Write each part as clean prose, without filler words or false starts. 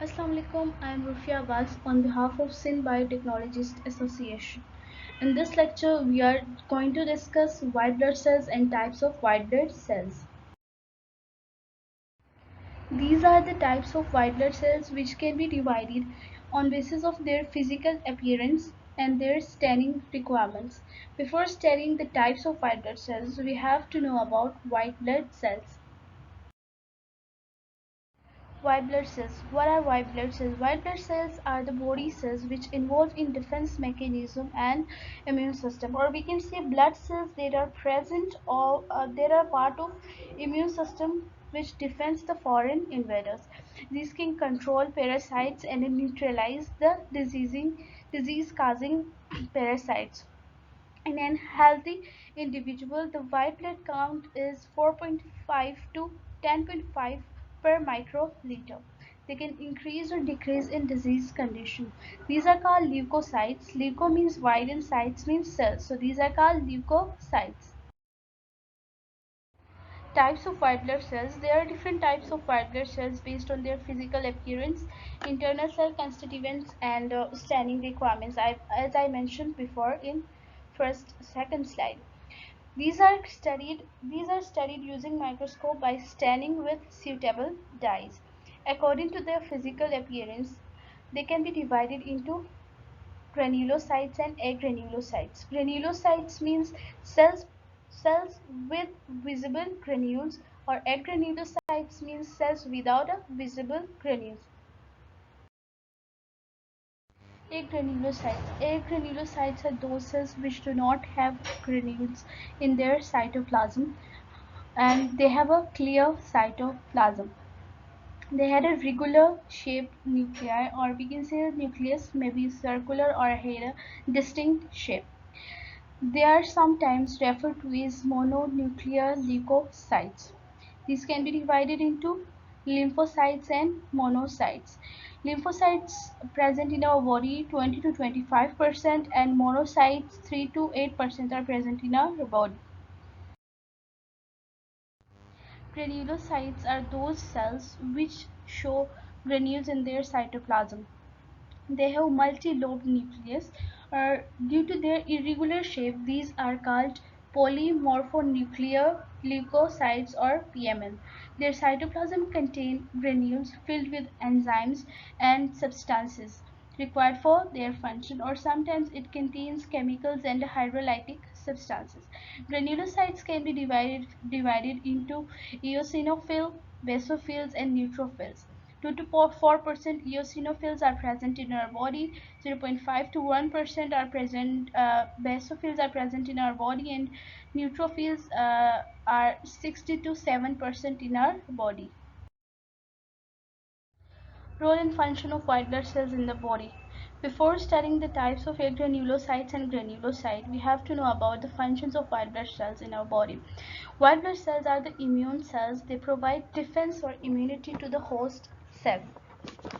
Assalamu alaikum, I am Rufia Abbas on behalf of Sindh Biotechnologist Association. In this lecture, we are going to discuss white blood cells and types of white blood cells. These are the types of white blood cells which can be divided on basis of their physical appearance and their staining requirements. Before studying the types of white blood cells, we have to know about white blood cells. White blood cells. What are white blood cells? White blood cells are the body cells which involve in defense mechanism and immune system, or we can say blood cells that are present or they are part of immune system which defends the foreign invaders. These can control parasites and neutralize the disease causing parasites. In an healthy individual, the white blood count is 4.5 to 10.5 per microliter. They can increase or decrease in disease condition. These are called leukocytes. Leuko means white and cytes means cells. So these are called leukocytes. Types of white blood cells. There are different types of white blood cells based on their physical appearance, internal cell constituents, and staining requirements. As I mentioned before in second slide. These are studied using microscope by staining with suitable dyes. According to their physical appearance, they can be divided into granulocytes and agranulocytes. Granulocytes means cells with visible granules, or agranulocytes means cells without a visible granules. Agranulocytes are those cells which do not have granules in their cytoplasm, and they have a clear cytoplasm. They had a regular shaped nuclei, or we can say the nucleus may be circular or had a distinct shape. They are sometimes referred to as mononuclear leukocytes. These can be divided into lymphocytes and monocytes. Lymphocytes present in our body 20 to 25%, and monocytes 3 to 8% are present in our body. Granulocytes are those cells which show granules in their cytoplasm. They have multi-lobed nucleus. Due to their irregular shape, these are called polymorphonuclear leukocytes, or PML. Their cytoplasm contain granules filled with enzymes and substances required for their function, or sometimes it contains chemicals and hydrolytic substances. Granulocytes can be divided into eosinophil, basophils, and neutrophils. 2 to 4% eosinophils are present in our body, 0.5 to 1% are present, basophils are present in our body, and neutrophils are 60 to 7% in our body. Role and function of white blood cells in the body. Before studying the types of granulocytes and granulocyte, we have to know about the functions of white blood cells in our body. White blood cells are the immune cells. They provide defense or immunity to the host cell.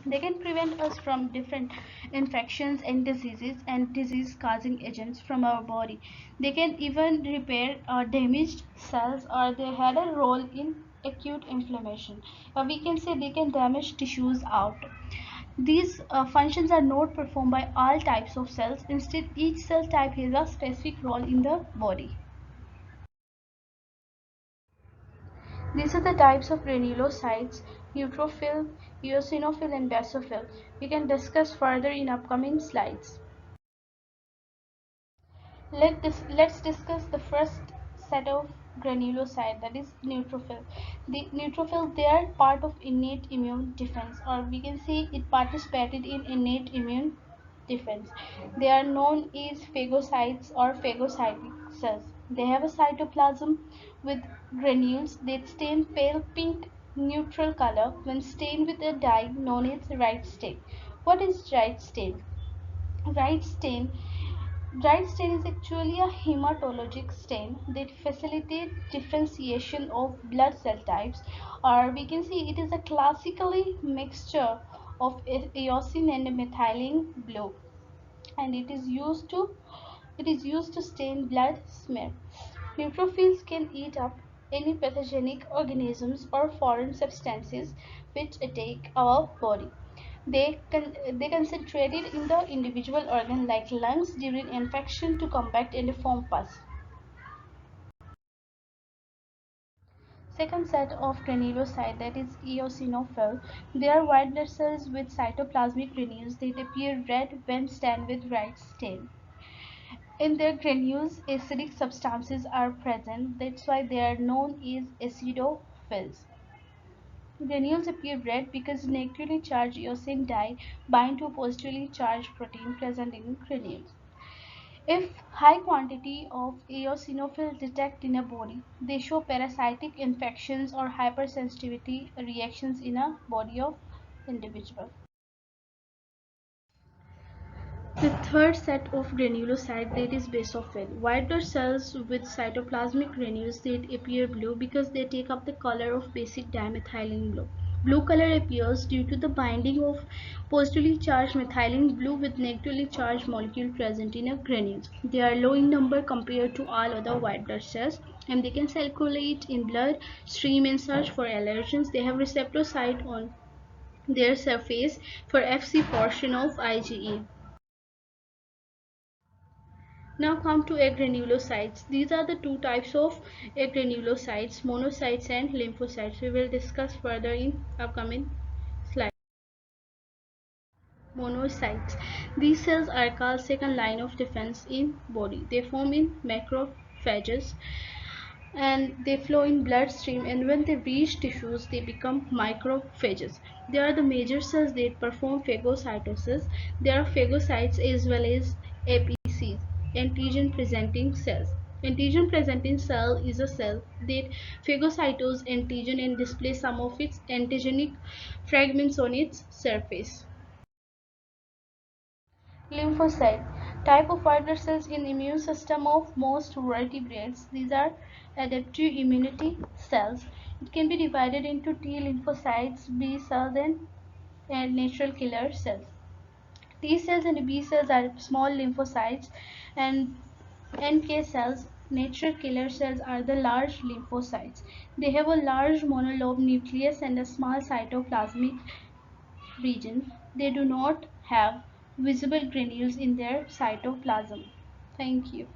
They can prevent us from different infections and diseases and disease causing agents from our body. They can even repair damaged cells, or they had a role in acute inflammation. We can say they can damage tissues out. These functions are not performed by all types of cells. Instead, each cell type has a specific role in the body. These are the types of granulocytes: neutrophil, eosinophil, and basophil. We can discuss further in upcoming slides. Let's discuss the first set of granulocyte, that is neutrophil. The neutrophil, they are part of innate immune defense, or we can say it participated in innate immune defense. They are known as phagocytes or phagocytic cells. They have a cytoplasm with granules that stain pale pink neutral color when stained with a dye known as right stain. What is right stain? Right stain Dried stain is actually a hematologic stain that facilitates differentiation of blood cell types, or we can see it is a classically mixture of eosin and methylene blue, and it is used to stain blood smear. Neutrophils can eat up any pathogenic organisms or foreign substances which attack our body. They concentrated in the individual organ like lungs during infection to combat and form pus. Second set of granulocyte, that is eosinophil. They are white blood cells with cytoplasmic granules that appear red when stained with red stain. In their granules, acidic substances are present. That's why they are known as acidophils. Granules appear red because negatively charged eosin dye bind to a positively charged protein present in granules. If high quantity of eosinophils detect in a body, they show parasitic infections or hypersensitivity reactions in a body of individual. The third set of granulocyte, that is basophil. White blood cells with cytoplasmic granules that appear blue because they take up the color of basic dimethylene blue. Blue color appears due to the binding of positively charged methylene blue with negatively charged molecule present in a granules. They are low in number compared to all other white blood cells, and they can circulate in blood stream and search for allergens. They have receptor site on their surface for Fc portion of IgE. Now come to agranulocytes. These are the two types of agranulocytes, monocytes and lymphocytes. We will discuss further in upcoming slides. Monocytes. These cells are called second line of defense in body. They form in macrophages and they flow in bloodstream, and when they reach tissues they become microphages. They are the major cells that perform phagocytosis. There are phagocytes as well as APCs, antigen presenting cells. Antigen presenting cell is a cell that phagocytoses antigen and displays some of its antigenic fragments on its surface. Lymphocyte, type of white blood cells in immune system of most vertebrates. These are adaptive immunity cells. It can be divided into T lymphocytes, B cells, and natural killer cells. T cells and B cells are small lymphocytes, and NK cells, natural killer cells, are the large lymphocytes. They have a large monolobe nucleus and a small cytoplasmic region. They do not have visible granules in their cytoplasm. Thank you.